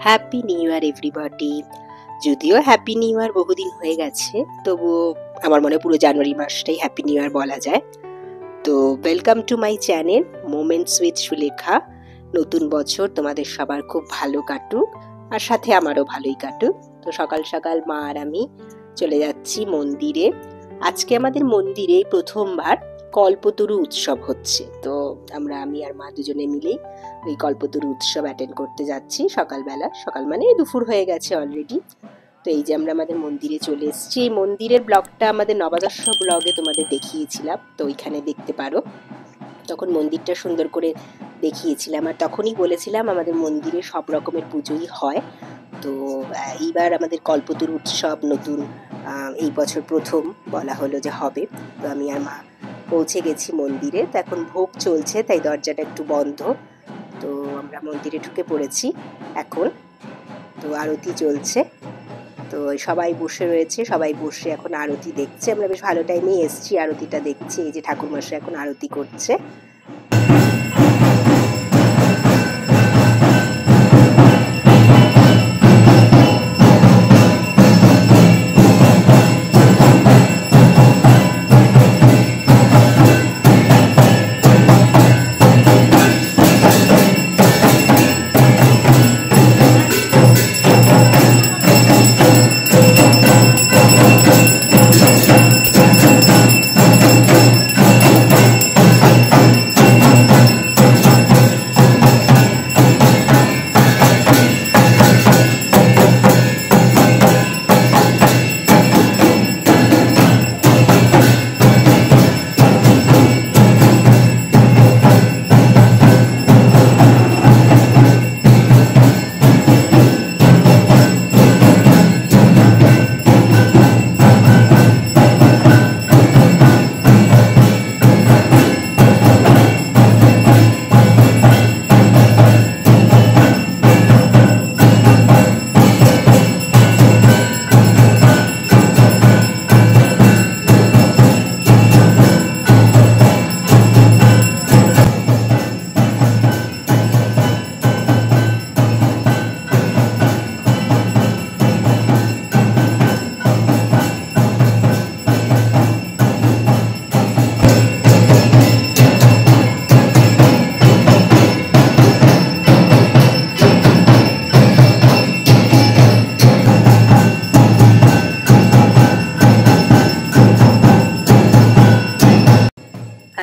Happy new year everybody. যদিও happy new year বহুদিন হয়ে গেছে, তবুও আমার মনে পুরো জানুয়ারি মাসটাই হ্যাপি নিউ ইয়ার বলা যায়। তো welcome to my channel moments with Sulekha. নতুন বছর তোমাদের সবার খুব ভালো কাটুক, আর সাথে আমারও ভালোই কাটুক। তো সকাল সকাল মা আর আমি চলে যাচ্ছি মন্দিরে। আজকে আমাদের মন্দিরে প্রথমবার কল্পতরু উৎসব হচ্ছে। তো আমি আর মা দুজনে মিলেই ওই কল্পতরু উৎসব অ্যাটেন্ড করতে যাচ্ছি সকালবেলা। সকাল মানে দুপুর হয়ে গেছে অলরেডি। তো এই যে আমরা আমাদের মন্দিরে চলে এসেছি। এই মন্দিরের ব্লগটা আমাদের নবাদর্শ ব্লগে তোমাদের দেখিয়েছিলাম, তো ওইখানে দেখতে পারো। তখন মন্দিরটা সুন্দর করে দেখিয়েছিলাম, আর তখনই বলেছিলাম আমাদের মন্দিরে সব রকমের পুজোই হয়। তো এইবার আমাদের কল্পতরু উৎসব নতুন এই বছর প্রথম বলা হলো যে হবে। তো আমি আর মা পৌঁছে গেছি মন্দিরে। তো এখন ভোগ চলছে, তাই দরজাটা একটু বন্ধ। তো আমরা মন্দিরে ঢুকে পড়েছি এখন। তো আরতি চলছে, তো সবাই বসে রয়েছে, সবাই বসে এখন আরতি দেখছে। আমরা বেশ ভালো টাইমেই এসছি, আরতিটা দেখছি। এই যে ঠাকুরমশাই এখন আরতি করছে।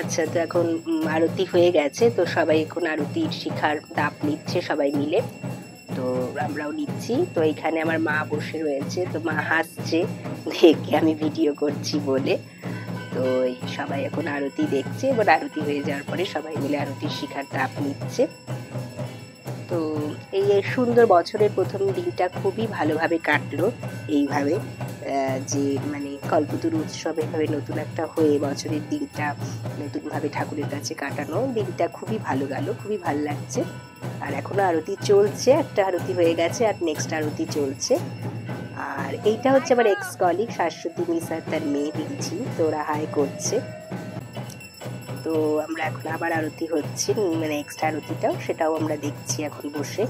আচ্ছা, তো এখন আরতি হয়ে গেছে। তো সবাই এখন আরতির শিখার দাপ নিচ্ছে সবাই মিলে। তো আমরাও নিচ্ছি। তো এইখানে আমার মা বসে রয়েছে, তো মা হাসছে দেখে আমি ভিডিও করছি বলে। তো এই সবাই এখন আরতি দেখছে। এবার আরতি হয়ে যাওয়ার পরে সবাই মিলে আরতির শিখার দাপ নিচ্ছে। তো এই সুন্দর বছরের প্রথম দিনটা খুবই ভালোভাবে কাটলো এইভাবে, যে মানে কল্পতরু উৎসব এভাবে নতুন একটা হয়ে বছরের দিনটা নতুনভাবে ঠাকুরের কাছে কাটানো দিনটা খুবই ভালো গেল, খুবই ভালো লাগছে। আর এখনো আরতি চলছে, একটা আরতি হয়ে গেছে আর নেক্সট আরতি চলছে। আর এইটা হচ্ছে আমার এক্স কলিগ শাশ্বতী মিস আর তার মেয়ে রিঞ্চি, তো ওরা হাই করছে। তো আমরা এখন আবার আরতি হচ্ছে, মানে এক্সট্রা আরতিটাও সেটাও আমরা দেখছি এখন বসে।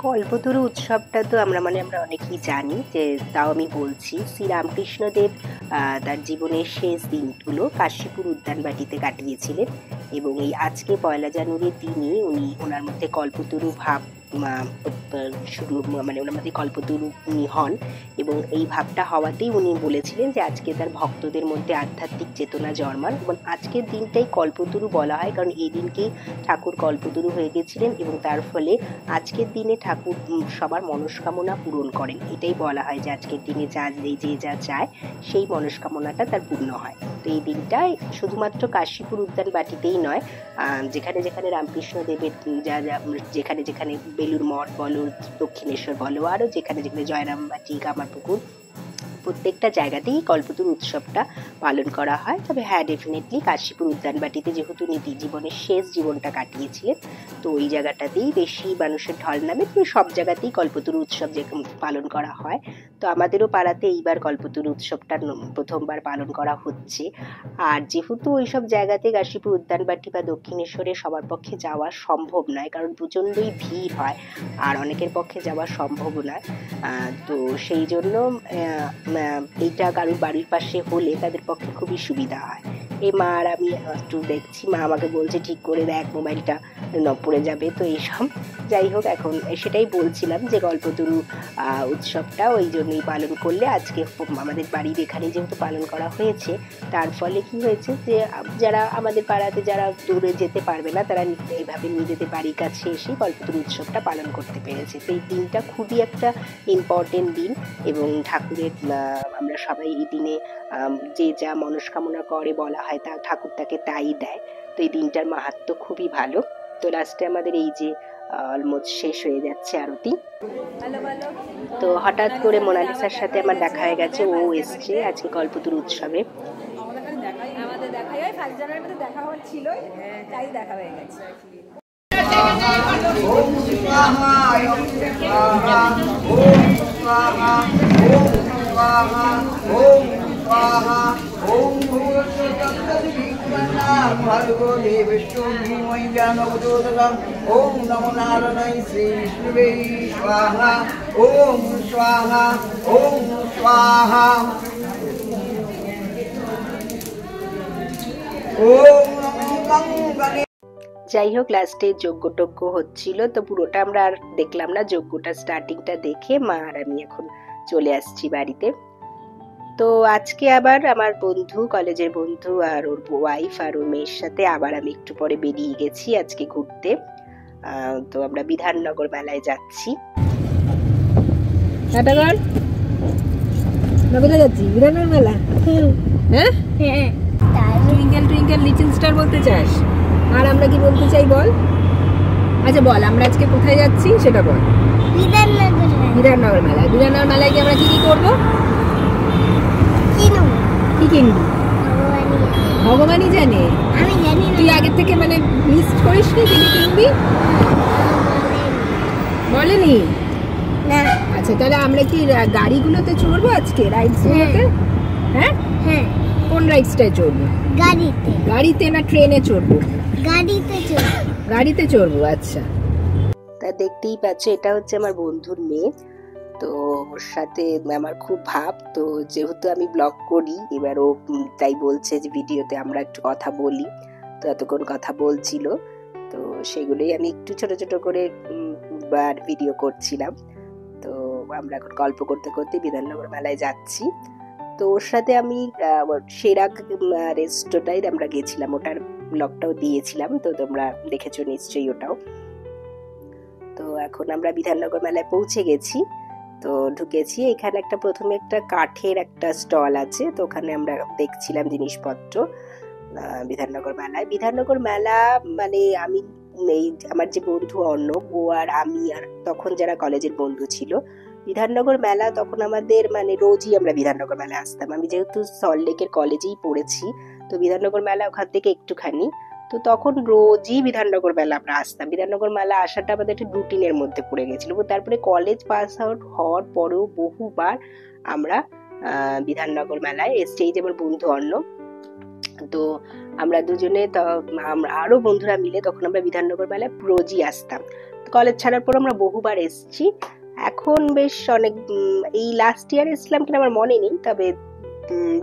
কল্পতরু উৎসবটা তো আমরা অনেকেই জানি, যে তাও আমি বলছি। শ্রীরামকৃষ্ণদেব তার জীবনের শেষ দিনগুলো কাশীপুর উদ্যানবাটিতে কাটিয়েছিলেন, এবং এই আজকে 1 জানুয়ারির দিনই ওনার মধ্যে কল্পতরু ভাব শুরু, ওনার মধ্যে কল্পতরু উনি হন। এবং এই ভাবটা হওয়াতেই উনি বলেছিলেন যে আজকে তার ভক্তদের মধ্যে আধ্যাত্মিক চেতনা জন্মান, এবং আজকের দিনটাই কল্পতরু বলা হয় কারণ এই দিনকেই ঠাকুর কল্পতরু হয়ে গেছিলেন, এবং তার ফলে আজকের দিনে ঠাকুর সবার মনস্কামনা পূরণ করেন। এটাই বলা হয় যে আজকের দিনে যে যা চায় সেই মনস্কামনাটা তার পূর্ণ হয়। তো এই দিনটাই শুধুমাত্র কাশীপুর উদ্যানবাটিতেই নয়, যেখানে যেখানে রামকৃষ্ণ দেবের যেখানে যেখানে বেলুর মঠ বলো, দক্ষিণেশ্বর বলো, আরও যেখানে যেখানে জয়রামবাটি, কামারপুকুর, প্রত্যেকটা জায়গাতেই কল্পতরু উৎসবটা পালন করা হয়। তবে হ্যাঁ, ডেফিনেটলি কাশীপুর উদ্যানবাটিতে যেহেতু নীতি জীবনের শেষ জীবনটা কাটিয়েছিলেন, তো ওই জায়গাটাতেই বেশি মানুষের ঢল নামে। তো সব জায়গাতেই কল্পতরু উৎসব যে পালন করা হয়, তো আমাদেরও পাড়াতে এইবার কল্পতরু উৎসবটা প্রথমবার পালন করা হচ্ছে। আর যেহেতু ওইসব জায়গাতে কাশীপুর উদ্যানবাটি বা দক্ষিণেশ্বরে সবার পক্ষে যাওয়া সম্ভব নয়, কারণ প্রচণ্ডই ভিড় হয় আর অনেকের পক্ষে যাওয়া সম্ভব নয়। তো সেই জন্য এইটা কারোর বাড়ির পাশে হলে তাদের পক্ষে খুবই সুবিধা হয়। এই মা আর আমি একটু দেখছি, মা আমাকে বলছে ঠিক করে দেখ, মোবাইলটা পড়ে যাবে। তো এইসব যাই হোক, এখন সেটাই বলছিলাম যে কল্পতরু উৎসবটা ওই জন্যই পালন করলে আজকে আমাদের বাড়ির এখানে যেহেতু পালন করা হয়েছে, তার ফলে কি হয়েছে যে যারা আমাদের পাড়াতে যারা দূরে যেতে পারবে না, তারা এইভাবে নিজেদের বাড়ির কাছে এসে কল্পতরু উৎসবটা পালন করতে পেরেছে। তো এই দিনটা খুবই একটা ইম্পর্টেন্ট দিন এবং ঠাকুরের আমরা সবাই এই দিনে যে যা মনস্কামনা করে বলা হয় তা ঠাকুর তাকে তাই দেয়। তো এই দিনটার মাহাত্ম্য খুবই ভালো। তো লাস্টে আমাদের এই যে অলমোস্ট শেষ হয়ে যাচ্ছে আরতি। তো হঠাৎ করে মোনালিসার সাথে আমার দেখা হয়ে গেছে, ও এসছে আজকে কল্পতরু উৎসবে। আমাদের দেখাই হয়, 1 জানুয়ারির মধ্যে দেখা হওয়ার ছিল, তাই দেখা হয়ে গেছে। ओम नमो नारायणाय श्री विष्णुवे स्वाहा ओम स्वाहा ओम स्वाहा ओम नमो मंगले। যাই হোক, লাস্টে যজ্ঞ হচ্ছিল, তো পুরোটা আমরা আর দেখলাম না। যজ্ঞটা স্টার্টিংটা দেখে মা আর আমি এখন চলে আসছি বাড়িতে। তো আজকে আবার আমার বন্ধু, কলেজের বন্ধু আর ওর ওয়াইফ আর ওর মেয়ের সাথে আবার আমি একটু পরে বেরিয়ে গেছি আজকে ঘুরতে। তো আমরা বিধাননগর মেলায় যাচ্ছি। যাচ্ছি বিধাননগর মেলা। হ্যাঁ হ্যাঁ, টুইঙ্কেল টুইঙ্কেল লিটল স্টার বলতে চাস? আর আমরা কি বলতে চাই বল? আচ্ছা বল, আমরা আজকে কোথায় যাচ্ছি সেটা বল। বিধাননগর মেলায়। বিধাননগর মেলায় গিয়ে আমরা কি কি করবো? কি কিনবি ভগবানই জানে, আমি জানি। তুই আগের থেকে মানে লিস্ট করিস নি কি কিনবি? বলেনি না। আচ্ছা, তাহলে আমরা কি গাড়িগুলোতে চড়বো আজকে, রাইডসগুলোতে? হ্যাঁ হ্যাঁ। কোন রাইডসটায় চড়বো? গাড়িতে। গাড়িতে না ট্রেনে চড়বো? গাড়িতে চড়বো। আচ্ছা, তা দেখতেই পাচ্ছ এটা হচ্ছে আমার বন্ধুর মেয়ে। তো ওর সাথে আমার খুব ভাব। তো যেহেতু আমি ব্লগ করি, এবার ও তাই বলছে যে ভিডিওতে আমরা একটু কথা বলি। তো এতক্ষণ কথা বলছিল, তো সেগুলোই আমি একটু ছোট ছোট করে ভিডিও করছিলাম। তো আমরা এখন গল্প করতে করতে বিধাননগর মেলায় যাচ্ছি। তো ওর সাথে আমি সেরা রেস্টুরেন্টে আমরা গেছিলাম, ওটার ব্লগটাও দিয়েছিলাম, তো তোমরা দেখেছো নিশ্চয়ই ওটাও। তো এখন আমরা বিধাননগর মেলায় পৌঁছে গেছি। তো ঢুকেছি, এখানে প্রথমে একটা কাঠের একটা স্টল আছে, তো ওখানে আমরা দেখছিলাম জিনিসপত্র। বিধাননগর মেলা মানে আমি এই আমার যে বন্ধু অর্ণব, ও আর আমি আর তখন যারা কলেজের বন্ধু ছিল, বিধাননগর মেলা তখন আমাদের মানে রোজই আমরা বিধাননগর মেলায় আসতাম। আমি যেহেতু সল্টলেকের কলেজেই পড়েছি, তো বিধাননগর মেলা ওখান থেকে একটুখানি, তো তখন রোজই বিধাননগর মেলা আমরা আসতাম। বিধাননগর মেলা আসাটা আমাদের একটা রুটিনের মধ্যে পড়ে গেছিল। তারপরে কলেজ পাস আউট হওয়ার পরেও বহুবার আমরা বিধাননগর মেলায় এসছি। এই যে আমার বন্ধু অর্ণব, তো আমরা দুজনে আমরা আরো বন্ধুরা মিলে তখন আমরা বিধাননগর মেলায় রোজই আসতাম। কলেজ ছাড়ার পর আমরা বহুবার এসছি। এখন বেশ অনেক, এই লাস্ট ইয়ার এসলাম কিনা আমার মনে নেই, তবে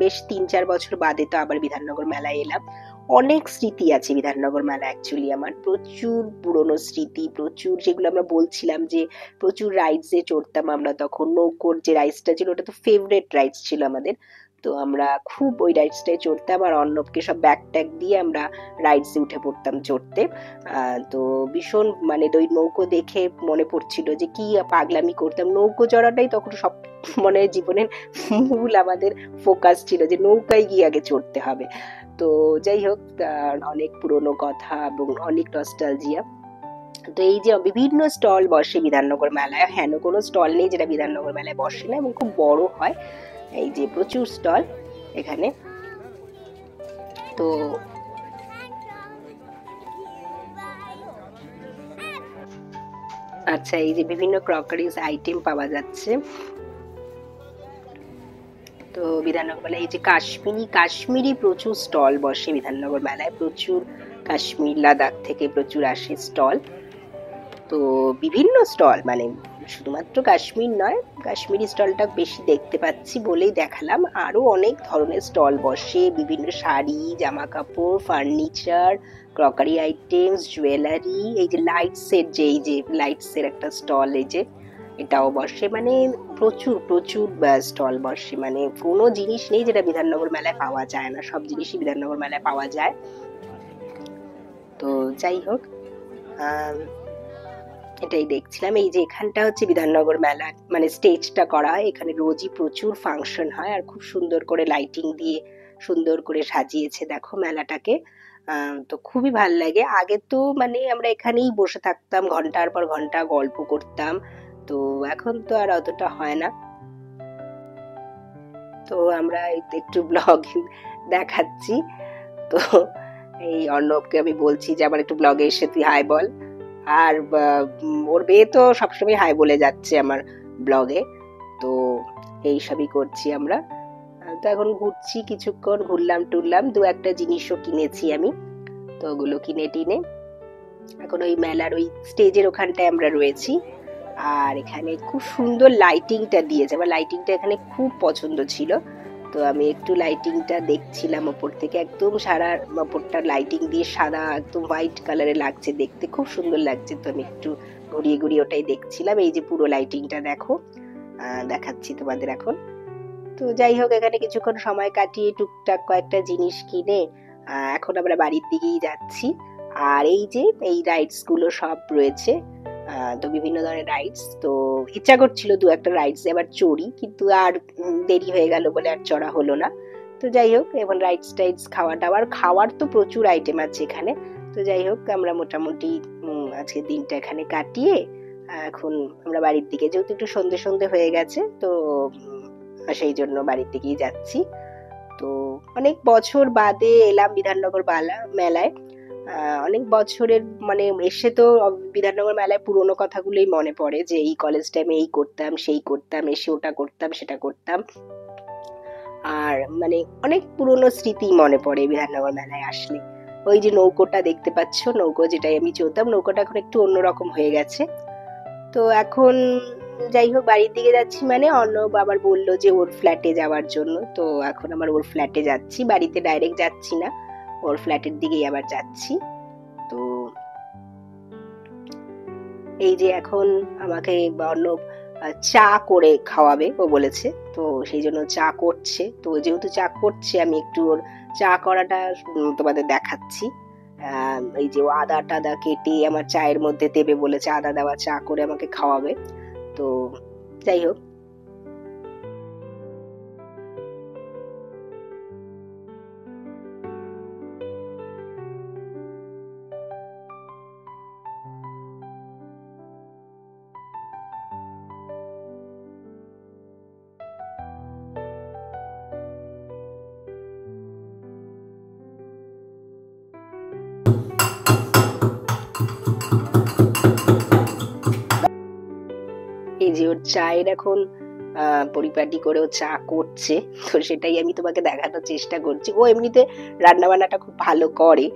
বেশ 3-4 বছর বাদে তো আবার বিধাননগর মেলায় এলাম। অনেক স্মৃতি আছে বিধাননগর মেলা। অ্যাকচুয়ালি আমার প্রচুর পুরনো স্মৃতি, প্রচুর, যেগুলো আমরা বলছিলাম যে প্রচুর রাইডসে চড়তাম আমরা তখন। নৌকোর যে রাইডসটা ছিল ওটা তো ফেভারিট রাইডস ছিল আমাদের, তো আমরা খুব ওই রাইডসটায় চড়তাম। আর অর্ণবকে সব ব্যাগ ট্যাগ দিয়ে আমরা রাইডসে উঠে পড়তাম চড়তে। তো ভীষণ মানে ওই নৌকো দেখে মনে পড়ছিল যে কি পাগলামি করতাম। নৌকো চড়াটাই তখন সব মানে জীবনের মূল আমাদের ফোকাস ছিল, যে নৌকায় গিয়ে আগে চড়তে হবে। তো যাই হোক, অনেক পুরনো কথা এবং অনেক নস্টালজিয়া। তো এই যে বিভিন্ন স্টল বসে বিধাননগর মেলায়, হেন কোনো স্টল নেই যেটা বিধাননগর মেলায় বসে না, এবং খুব বড় হয়। এই যে প্রচুর স্টল এখানে। তো আচ্ছা, এই যে বিভিন্ন ক্রকারিজ আইটেম পাওয়া যাচ্ছে। তো বিধাননগর মেলায় এই যে কাশ্মীরি প্রচুর স্টল বসে বিধাননগর মেলায়, প্রচুর কাশ্মীর লাদাখ থেকে প্রচুর আসে স্টল। তো বিভিন্ন স্টল, মানে শুধুমাত্র কাশ্মীর নয়, কাশ্মীরি স্টলটা বেশি দেখতে পাচ্ছি বলেই দেখালাম। আরো অনেক ধরনের স্টল বসে, বিভিন্ন শাড়ি, জামা কাপড়, ফার্নিচার, ক্রকারি আইটেমস, জুয়েলারি, এই যে লাইটসের লাইটসের একটা স্টল, এই যে এটাও বসে। মানে প্রচুর প্রচুর স্টল বসে, মানে কোনো জিনিস নেই যেটা বিধাননগর মেলায় পাওয়া যায় না, সব জিনিসই বিধাননগর মেলায় পাওয়া যায়। তো যাই হোক, এটাই দেখছিলাম। এই যে এখানটা হচ্ছে বিধাননগর মেলা, মানে স্টেজটা করা হয় এখানে, রোজই প্রচুর ফাংশন হয় আর খুব সুন্দর করে লাইটিং দিয়ে সুন্দর করে সাজিয়েছে দেখো মেলাটাকে। তো খুবই ভাল লাগে। আগে তো মানে আমরা এখানেই বসে থাকতাম, ঘন্টার পর ঘন্টা গল্প করতাম, তো এখন তো আর অতটা হয় না। তো আমরা একটু ব্লগ দেখাচ্ছি। তো এই অর্ণবকে আমি বলছি যে আমার একটু ব্লগে এসে তুই হাই বল, আর ওর মেয়ে তো সবসময় হাই বলে যাচ্ছে আমার ব্লগে। তো এই সবই করছি আমরা। তো এখন ঘুরছি, কিছুক্ষণ ঘুরলাম টুরলাম, দু একটা জিনিসও কিনেছি আমি। তো ওগুলো কিনে টিনে এখন ওই মেলার ওই স্টেজের ওখানটায় আমরা রয়েছি। আর এখানে খুব সুন্দর লাইটিংটা দিয়েছে, আমার লাইটিংটা এখানে খুব পছন্দ ছিল। তো আমি একটু লাইটিংটা দেখছিলাম ওপর থেকে, একদম সারা ওপরটা লাইটিং দিয়ে সাদা একদম হোয়াইট কালারে লাগছে, দেখতে খুব সুন্দর লাগছে। তো আমি একটু ঘুরিয়ে ঘুরিয়ে ওটাই দেখছিলাম। এই যে পুরো লাইটিংটা দেখো, দেখাচ্ছি তোমাদের এখন। তো যাই হোক, এখানে কিছুক্ষণ সময় কাটিয়ে টুকটাক কয়েকটা জিনিস কিনে এখন আমরা বাড়ির দিকেই যাচ্ছি। আর এই যে এই রাইডস গুলো সব রয়েছে, তো বিভিন্ন ধরনের রাইডস। তো ইচ্ছা করছিল দু একটা রাইডস এবার চড়ি, কিন্তু আর দেরি হয়ে গেল বলে আর চড়া হলো না। তো যাই হোক, এখন রাইডস টাইডস, খাওয়ার তো প্রচুর আইটেম আছে এখানে। তো যাই হোক, আমরা মোটামুটি আজকের দিনটা এখানে কাটিয়ে এখন আমরা বাড়ির দিকে, যেহেতু একটু সন্ধে সন্ধে হয়ে গেছে, তো সেই জন্য বাড়ির দিকেই যাচ্ছি। তো অনেক বছর বাদে এলাম বিধাননগর মেলায়। অনেক বছরের মানে এসে তো বিধাননগর মেলায় পুরোনো কথাগুলোই মনে পড়ে, যে এই কলেজ টাইমে এই করতাম সেই করতাম, এসে ওটা করতাম সেটা করতাম। আর মানে অনেক পুরোনো স্মৃতি মনে পড়ে বিধাননগর মেলায় আসলে। ওই যে নৌকোটা দেখতে পাচ্ছ, নৌকো যেটাই আমি চলতাম, নৌকোটা এখন একটু অন্যরকম হয়ে গেছে। তো এখন যাই হোক, বাড়ির দিকে যাচ্ছি, মানে অর্ণব আবার বললো যে ওর ফ্ল্যাটে যাওয়ার জন্য। তো এখন আমার ওর ফ্ল্যাটে যাচ্ছি, বাড়িতে ডাইরেক্ট যাচ্ছি না, ওর ফ্ল্যাটের দিকেই আবার যাচ্ছি। তো এই যে এখন আমাকে অর্ণব চা করে খাওয়াবে ও বলেছে, তো সেই জন্য চা করছে। তো যেহেতু চা করছে, আমি একটু ওর চা করাটা তোমাদের দেখাচ্ছি। এই যে ও আদা টাদা কেটে আমার চায়ের মধ্যে দেবে বলেছে, আদা দেওয়া চা করে আমাকে খাওয়াবে। তো যাই হোক, এই যে ওর চায়ের এখন পরিপাটি করে ও চা করছে, তো সেটাই আমি তোমাকে দেখানোর চেষ্টা করছি। ও এমনিতে রান্না বান্নাটা খুব ভালো করে,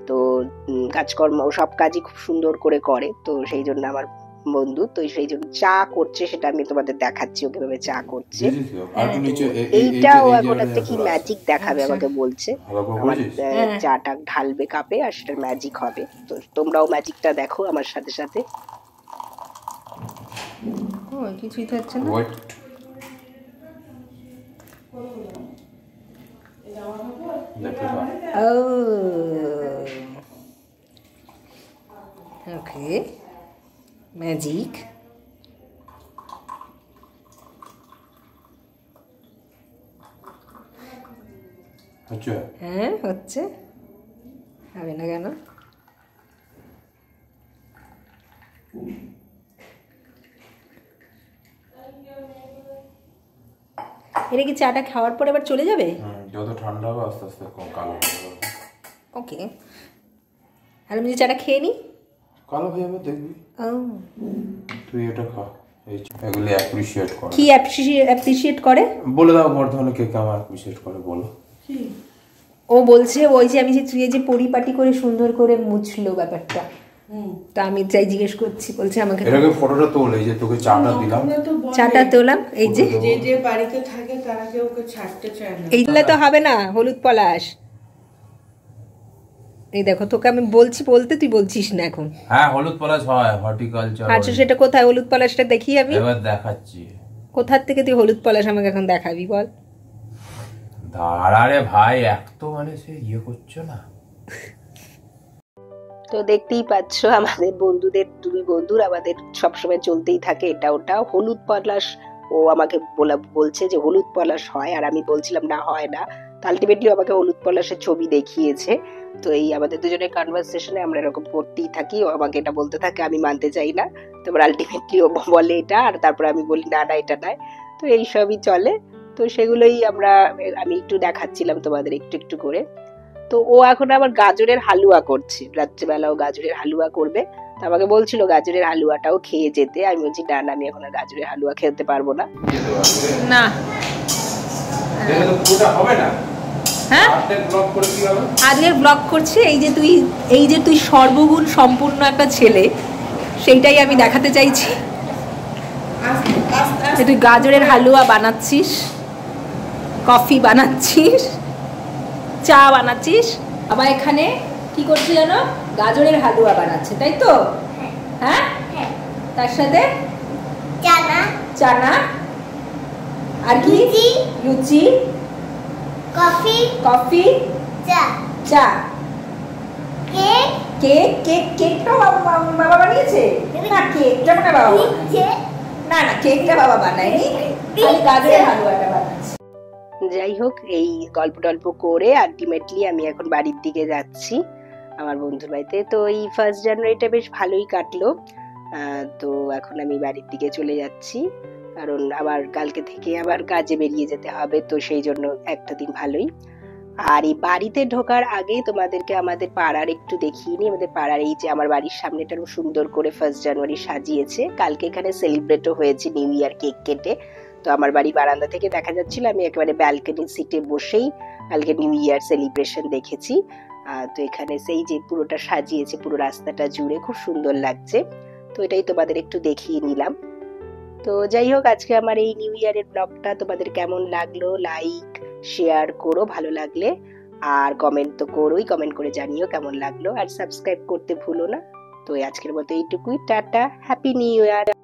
তো কাজকর্ম সব কাজই খুব সুন্দর করে করে, তো সেই জন্য আমার বন্ধু, তো সেই জন্য চা করছে, সেটা আমি তোমাদের দেখাচ্ছি ও কিভাবে চা করছে। এইটা ও এখন একটা কি ম্যাজিক দেখাবে আমাকে বলছে, আমার চাটা ঢালবে কাপে আর সেটার ম্যাজিক হবে। তো তোমরাও ম্যাজিকটা দেখো আমার সাথে সাথে। ও কিছুই থাকছে না। ওকে, ম্যাজিক। হ্যাঁ হচ্ছে, হবে না কেন? এটা কি চাটা খাওয়ার পর আবার চলে যাবে? যত ঠান্ডা হবে আস্তে আস্তে কালো হয়ে যাবে। ওকে, আর আমি যে চাটা খেয়ে নিই। কালো হয়ে যাবে দেখবি। তুই এটা খা, এই এগুলি অ্যাপ্রিশিয়েট করে। কি অ্যাপ্রিশিয়েট করে? বলে দাও বর্ধমানে কে কেমন অ্যাপ্রিশিয়েট করে বলো। ও বলছে ওই যে আমি যে তুই যে পরিপাটি করে সুন্দর করে মুছলো ব্যাপারটা, তা আমি যাই জিজ্ঞেস করছি, বলছে আমাকে এটাকে ফটোটা তোল, এই যে তোকে চাটা দিলাম, চাটা তোলাম, এই যে যে যে বাড়িতে থাকে তারা কেউ ওকে ছাড়তে চায় না। এইগুলা তো হবে না, হলুদ পলাশ। এই দেখো তোকে আমি বলছি বলতে, তুই বলছিস না এখন। হ্যাঁ হলুদ পলাশ হয়, হর্টিকালচার। আচ্ছা সেটা কোথায় হলুদ পলাশটা দেখি আমি? এবার দেখাচ্ছি। কোথার থেকে তুই হলুদ পলাশ আমাকে এখন দেখাবি বল? দাঁড়ারে ভাই, এক তো মানে সে ইয়ে করছো না। তো দেখতেই পাচ্ছ আমাদের বন্ধুদের, দুই বন্ধুর আমাদের সবসময় চলতেই থাকে এটা ওটা। হলুদ পলাশ ও আমাকে বলছে যে হলুদ পলাশ হয়, আর আমি বলছিলাম না হয় না। তো আলটিমেটলি আমাকে হলুদ পলাশের ছবি দেখিয়েছে। তো এই আমাদের দুজনের কনভারসেশনে আমরা এরকম করতেই থাকি, ও আমাকে এটা বলতে থাকে, আমি মানতে চাই না। তারপর আলটিমেটলি ও বলে এটা, আর তারপর আমি বলি না না এটা নয়। তো এইসবই চলে। তো সেগুলোই আমি একটু দেখাচ্ছিলাম তোমাদের একটু একটু করে। তো ও এখন আবার গাজরের হালুয়া করছে, রাত্রেবেলাও গাজরের হালুয়া করবে। তো আমাকে বলছিল গাজরের হালুয়াটাও খেয়ে যেতে। আমি বলছি না না, আমি এখন আর গাজরের হালুয়া খেতে পারবো না। না হবে না। হ্যাঁ আজকের ব্লগ করছে এই যে তুই সর্বগুণ সম্পূর্ণ একটা ছেলে, সেইটাই আমি দেখাতে চাইছি। তুই গাজরের হালুয়া বানাচ্ছিস, কফি বানাচ্ছিস, চা বানাচ্ছিস, আবার এখানে কি করছে জানো, গাজরের হালুয়া বানাচ্ছে, তাই তো? হ্যাঁ, তার সাথে চানা আর কি, লুচি, কফি, চা, কেকটা বাবা বানিয়েছে না? কেকটা মানে বাবা বানিয়েছে না? না কেকটা বাবা বানায়নি, খালি গাজরের হালুয়াটা বানাচ্ছে। যাই হোক, এই গল্প টল্প করে আলটিমেটলি আমি এখন বাড়ির দিকে যাচ্ছি আমার বন্ধুর বাড়িতে। তো এই 1 জানুয়ারিটা বেশ ভালোই কাটলো। তো এখন আমি বাড়ির দিকে চলে যাচ্ছি, কারণ আবার কালকে থেকে আবার কাজে বেরিয়ে যেতে হবে। তো সেই জন্য একটা দিন ভালোই। আর এই বাড়িতে ঢোকার আগে তোমাদেরকে আমাদের পাড়ার একটু দেখিয়ে নিই। আমাদের পাড়ার এই যে আমার বাড়ির সামনেটা সুন্দর করে 1 জানুয়ারি সাজিয়েছে। কালকে এখানে সেলিব্রেটও হয়েছে নিউ ইয়ার কেক কেটে। তো আমার বাড়ি বারান্দা থেকে দেখা যাচ্ছিল, আমি একেবারে ব্যালকনি সিটে বসেই কালকে নিউ ইয়ার সেলিব্রেশন দেখেছি। তো এখানে সেই যে পুরোটা সাজিয়েছে, পুরো রাস্তাটা জুড়ে খুব সুন্দর লাগছে। তো এটাই তোমাদের একটু দেখিয়ে নিলাম। তো যাই হোক, আজকে আমার এই নিউ ইয়ারের ব্লগটা তোমাদের কেমন লাগলো লাইক শেয়ার করো ভালো লাগলে, আর কমেন্ট তো করোই, কমেন্ট করে জানিও কেমন লাগলো, আর সাবস্ক্রাইব করতে ভুলো না। তো আজকের মতো এইটুকুই, টাটা, হ্যাপি নিউ ইয়ার।